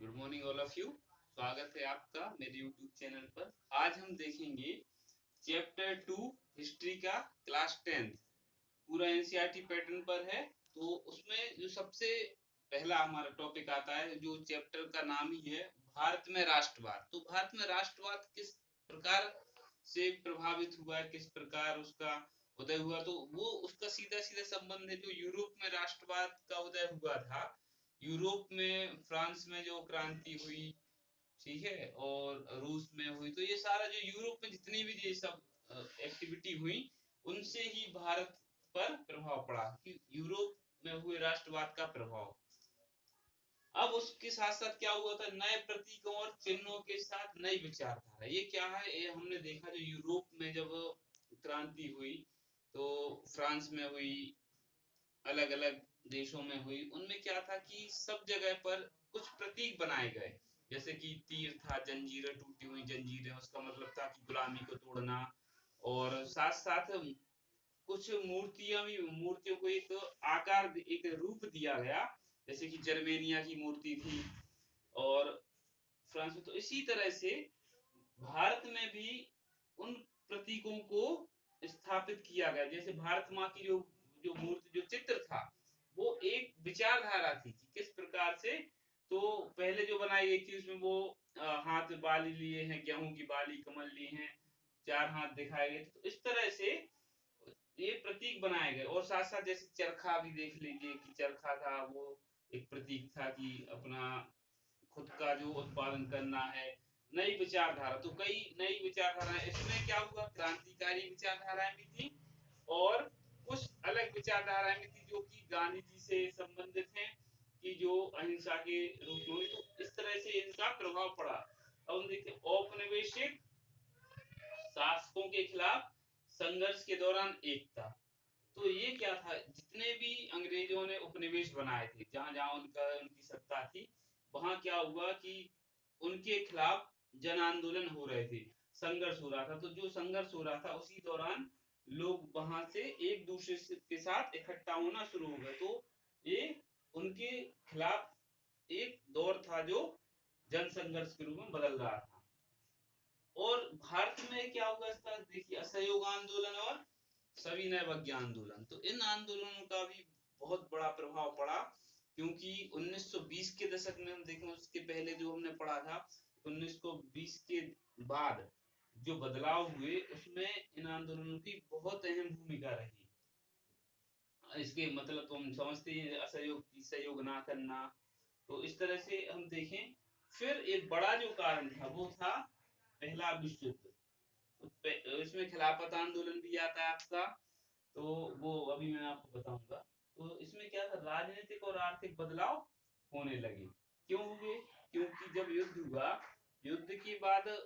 Good morning all of you. स्वागत है आपका मेरे यूट्यूब चैनल पर। आज हम देखेंगे चैप्टर 2 हिस्ट्री का क्लास 10। पूरा एनसीईआरटी पैटर्न पर है। तो उसमें जो सबसे पहला हमारा टॉपिक आता है, जो चैप्टर का नाम ही है भारत में राष्ट्रवाद। तो भारत में राष्ट्रवाद किस प्रकार से प्रभावित हुआ है, किस प्रकार उसका उदय हुआ, तो वो उसका सीधा सीधा संबंध है जो यूरोप में राष्ट्रवाद का उदय हुआ था। यूरोप में फ्रांस में जो क्रांति हुई, ठीक है, और रूस में हुई, तो ये सारा जो यूरोप में जितनी भी ये सब एक्टिविटी हुई, उनसे ही भारत पर प्रभाव पड़ा कि यूरोप में हुए राष्ट्रवाद का प्रभाव। अब उसके साथ साथ क्या हुआ था, नए प्रतीकों और चिन्हों के साथ नई विचारधारा। ये क्या है, ये हमने देखा जो यूरोप में जब क्रांति हुई, तो फ्रांस में हुई, अलग अलग देशों में हुई, उनमें क्या था कि सब जगह पर कुछ प्रतीक बनाए गए। जैसे कि तीर था, जंजीरें, टूटी हुई जंजीरें, उसका मतलब था कि गुलामी को तोड़ना। और साथ साथ कुछ मूर्तियों को एक आकार, एक रूप दिया गया। जैसे कि जर्मेनिया की मूर्ति थी और फ्रांस में। तो इसी तरह से भारत में भी उन प्रतीकों को स्थापित किया गया। जैसे भारत माँ की जो जो मूर्ति, जो चित्र था, वो एक विचारधारा थी कि किस प्रकार से। तो पहले जो बनाई गई थी उसमें वो हाथ बाली लिए हैं, गेहूं की बाली, कमल लिए हैं, चार हाथ दिखाए गए थे। तो इस तरह से ये प्रतीक बनाए गए। और साथ साथ जैसे चरखा भी देख लीजिए कि चरखा था, वो एक प्रतीक था कि अपना खुद का जो उत्पादन करना है। नई विचारधारा, तो कई नई विचारधारा, इसमें क्या हुआ, क्रांतिकारी विचारधाराएं भी थी और कुछ अलग विचारधाराएं भी थी जो कि गांधी जी से संबंधित हैं, कि जो अहिंसा के रूप में हुई। तो इस तरह से इनका प्रभाव पड़ा। अब हम देखते औपनिवेशिक शासकों के खिलाफ संघर्ष के दौरान एकता। तो ये क्या था, जितने भी अंग्रेजों ने उपनिवेश बनाए थे, जहां जहां उनकी सत्ता थी, वहां क्या हुआ कि उनके खिलाफ जन आंदोलन हो रहे थे, संघर्ष हो रहा था। तो जो संघर्ष हो रहा था उसी दौरान लोग वहां से एक दूसरे के साथ इकट्ठा होना शुरू हो गए। तो ये उनके खिलाफ एक दौर था जो जन संघर्ष के रूप में बदल रहा था। और भारत में क्या होगा इसका देखिए, असहयोग आंदोलन और सविनय अवज्ञा आंदोलन। तो इन आंदोलनों का भी बहुत बड़ा प्रभाव पड़ा, क्योंकि 1920 के दशक में हम देखें, उसके पहले जो हमने पढ़ा था 1920 के बाद जो बदलाव हुए, उसमें इन आंदोलनों की बहुत अहम भूमिका रही। इसके मतलब तो हम समझते हैं, असहयोग की सहयोग ना करना। तो इस तरह से हम देखें। फिर एक बड़ा जो कारण था वो था पहला विश्व युद्ध। तो इसमें खिलाफत आंदोलन भी आता है आपका, तो वो अभी मैं आपको बताऊंगा। तो इसमें क्या था, राजनीतिक और आर्थिक बदलाव होने लगे। क्यों हुए, क्योंकि जब युद्ध हुआ, युद्ध के बाद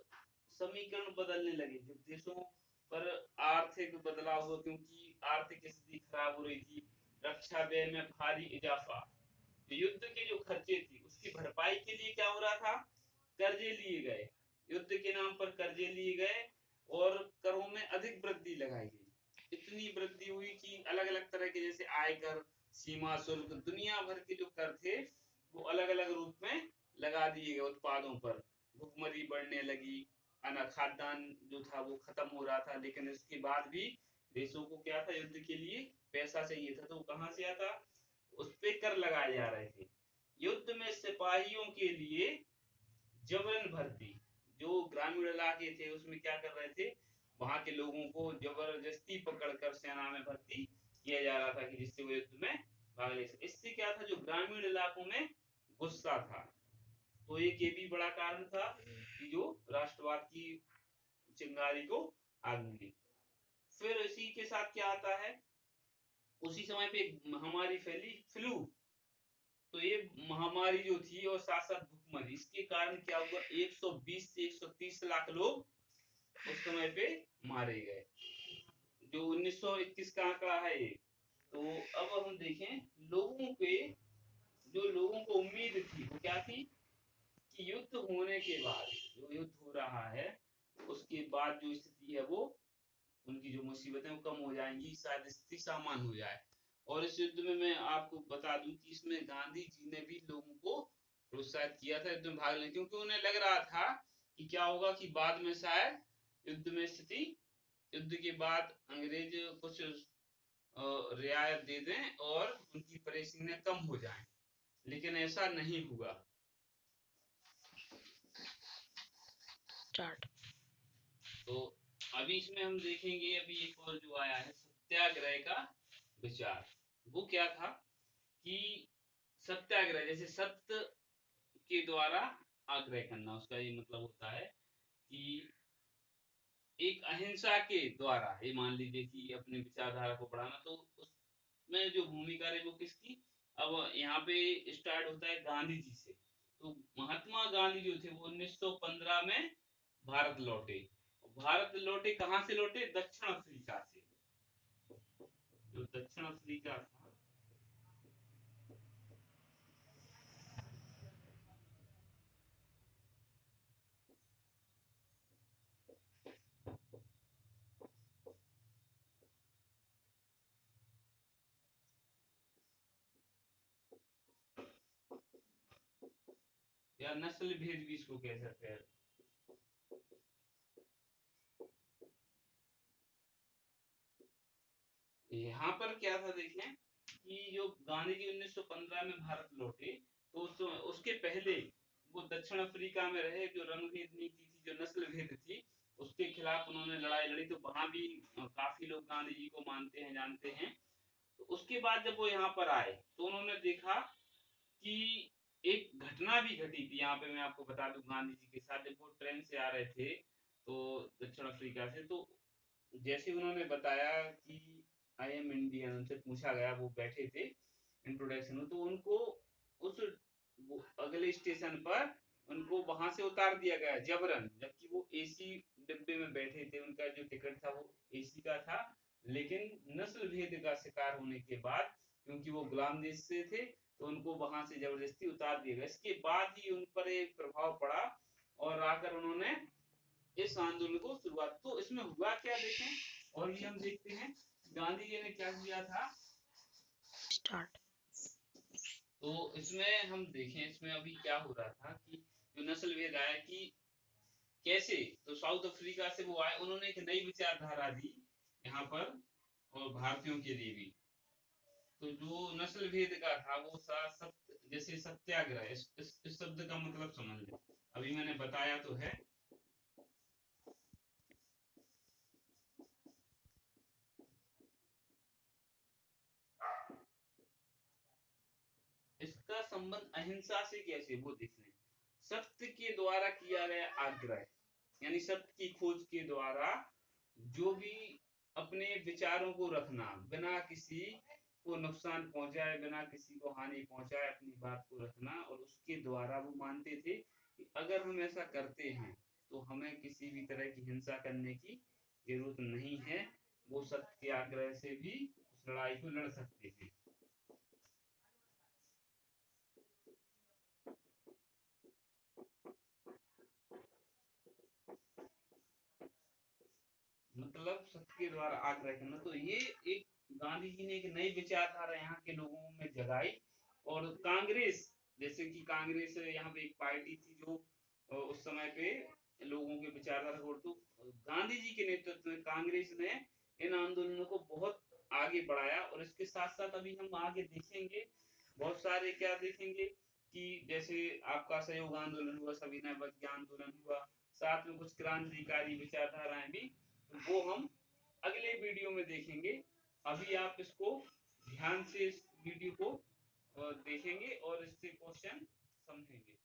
समीकरण बदलने लगे, जब देशों पर आर्थिक बदलाव हुआ, क्योंकि आर्थिक स्थिति खराब हो रही थी, रक्षा व्यय में भारी इजाफा। युद्ध के जो खर्चे थे उसकी भरपाई के लिए क्या हो रहा था, कर्जे लिए गए, युद्ध के नाम पर कर्जे लिए गए और करों में अधिक वृद्धि लगाई गई। इतनी वृद्धि हुई कि अलग अलग तरह के, जैसे आयकर, सीमा शुल्क, दुनिया भर के जो कर थे वो अलग अलग रूप में लगा दिए गए उत्पादों पर। भुखमरी बढ़ने लगी, अना खाद्यान्न जो था वो खत्म हो रहा था। लेकिन उसके बाद भी देशों को क्या था, युद्ध के लिए पैसा चाहिए था, तो कहां से आता, उस पे कर लगाए जा रहे थे। युद्ध में सिपाहियों के लिए जबरन भर्ती, जो ग्रामीण इलाके थे उसमें क्या कर रहे थे, वहां के लोगों को जबरदस्ती पकड़कर सेना में भर्ती किया जा रहा था कि जिससे वो युद्ध में भाग ले सके। इससे क्या था, जो ग्रामीण इलाकों में गुस्सा था। तो एक ये भी बड़ा कारण था कि जो राष्ट्रवाद की चिंगारी को आग मिली। फिर इसी के साथ क्या आता है, उसी समय पे एक महामारी फैली, फ्लू। तो ये महामारी जो थी और साथ साथ भुखमरी, इसके कारण क्या हुआ, 120 से 130 लाख लोग उस समय पे मारे गए, जो 1921 का आंकड़ा है ये। तो अब हम देखें, लोगों के, जो लोगों को उम्मीद थी वो क्या थी, कि युद्ध होने के बाद, जो युद्ध हो रहा है उसके बाद जो स्थिति है वो, उनकी जो मुसीबतें वो कम हो जाएंगी, शायद स्थिति सामान्य हो जाए। और इस युद्ध में मैं आपको बता दूं कि इसमें गांधी जी ने भी लोगों को प्रोत्साहित किया था युद्ध में भाग लेने, क्योंकि उन्हें लग रहा था कि क्या होगा कि बाद में शायद युद्ध में स्थिति, युद्ध के बाद अंग्रेज कुछ रियायत दे दें और उनकी परेशानियां कम हो जाएं, लेकिन ऐसा नहीं हुआ। तो अभी इसमें हम देखेंगे, अभी एक और जो आया है सत्याग्रह का विचार। वो क्या था कि सत्याग्रह जैसे सत्य के द्वारा आग्रह करना, उसका ये मतलब होता है कि एक अहिंसा के द्वारा, ये मान लीजिए कि अपने विचारधारा को बढ़ाना, तो उसमें जो भूमिका रही वो किसकी, अब यहाँ पे स्टार्ट होता है गांधी जी से। तो महात्मा गांधी जो थे वो 1915 में भारत लौटे। भारत लौटे कहाँ से लौटे, दक्षिण अफ्रीका से। जो दक्षिण अफ्रीका था, या नस्ल भेद भी इसको कह सकते हैं। यहाँ पर क्या था देखें कि जो गांधी जी 1915 में भारत लौटे, तो उसके पहले वो दक्षिण अफ्रीका में रहे। जो रंगभेद नीति थी, जो नस्ल भेद थी, उसके खिलाफ उन्होंने लड़ाई लड़ी। तो वहां भी काफी लोग गांधी जी को मानते हैं, जानते हैं। तो उसके बाद जब वो यहाँ पर आए तो उन्होंने देखा कि एक घटना भी घटी थी यहाँ पे। मैं आपको बता दूं, गांधी जी के साथ जब वो ट्रेन से आ रहे थे तो दक्षिण अफ्रीका से, तो जैसे उन्होंने बताया कि आई एम इंडियन, उनसे पूछा गया, वो बैठे थे इंट्रोडक्शन में, तो उनको उस अगले स्टेशन पर उनको वहां से उतार दिया गया जबरन, जबकि वो एसी डिब्बे में बैठे थे। उनका जो टिकट था वो एसी का था, लेकिन नस्ल भेद का शिकार होने के बाद, क्योंकि वो गुलाम देश से थे, तो उनको वहां से जबरदस्ती उतार दिया गया। इसके बाद ही उन पर एक प्रभाव पड़ा और आकर उन्होंने इस आंदोलन को शुरुआत। तो इसमें हुआ क्या देखें, और भी हम देखते हैं गांधी जी ने क्या किया था स्टार्ट। तो इसमें हम देखें, इसमें अभी क्या हो रहा था कि जो नस्ल भेद आया कि कैसे, तो साउथ अफ्रीका से वो आए, उन्होंने एक नई विचारधारा दी यहाँ पर, और भारतीयों के लिए भी। तो जो नस्ल भेद का था वो सत्य, जैसे सत्याग्रह, इस शब्द का मतलब समझ लें, अभी मैंने बताया तो है। इसका संबंध अहिंसा से कैसे, वो देखने, सत्य के द्वारा किया गया आग्रह, यानी सत्य की खोज के द्वारा जो भी अपने विचारों को रखना, बिना किसी को नुकसान पहुंचाए, बिना किसी को हानि पहुंचाए अपनी बात को रखना, और उसके द्वारा वो मानते थे कि अगर हम ऐसा करते हैं तो हमें किसी भी तरह की हिंसा करने की जरूरत नहीं है। वो सत्य के आग्रह से भी उस लड़ाई को लड़ सकते हैं। मतलब सत्य के द्वारा आग्रह करना, तो ये एक गांधी जी ने एक नई विचारधारा यहाँ के लोगों में जगाई। और कांग्रेस, जैसे कि कांग्रेस यहाँ पे एक पार्टी थी जो उस समय पे लोगों के विचारधारा को, तो गांधी जी के नेतृत्व में कांग्रेस ने इन आंदोलनों को बहुत आगे बढ़ाया। और इसके साथ साथ अभी हम आगे देखेंगे बहुत सारे, क्या देखेंगे कि जैसे आपका सहयोग आंदोलन हुआ, सविनय अवज्ञा आंदोलन हुआ, साथ में कुछ क्रांतिकारी विचारधाराएं भी, तो वो हम अगले वीडियो में देखेंगे। अभी आप इसको ध्यान से इस वीडियो को देखेंगे और इससे क्वेश्चन समझेंगे।